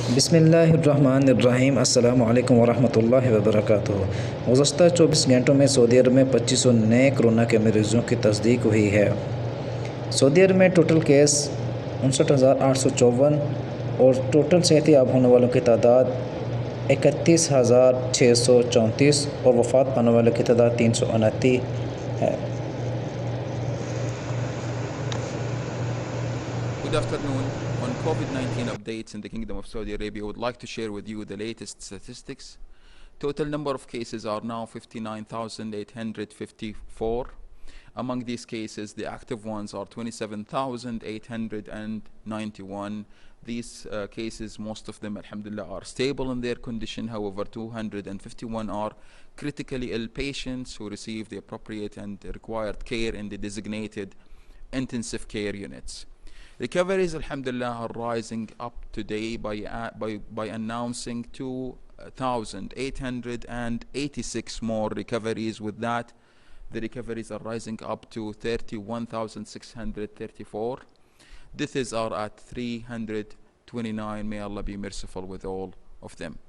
बिस्मिल्लाहिर्रहमानिर्रहीम। अस्सलामु अलैकुम वरहमतुल्लाहि वबरकातुहू। गुज़श्ता 24 घंटों में सऊदी अरब में 2500 नए कोरोना के मरीज़ों की तस्दीक हुई है। सऊदी अरब में टोटल केस 59,854 और टोटल सेहतयाब होने वालों की तादाद 31,634 और वफ़ात पाने वालों की तादाद 329 है। Good afternoon. On COVID-19 updates in the Kingdom of Saudi Arabia, I would like to share with you the latest statistics. Total number of cases are now 59,854. Among these cases, the active ones are 27,891. These cases, most of them, alhamdulillah, are stable in their condition. However, 251 are critically ill patients who receive the appropriate and required care in the designated intensive care units. Recoveries, alhamdulillah, are rising up today by announcing 2,886 more recoveries. With that, the recoveries are rising up to 31,634. Deaths are at 329. May Allah be merciful with all of them.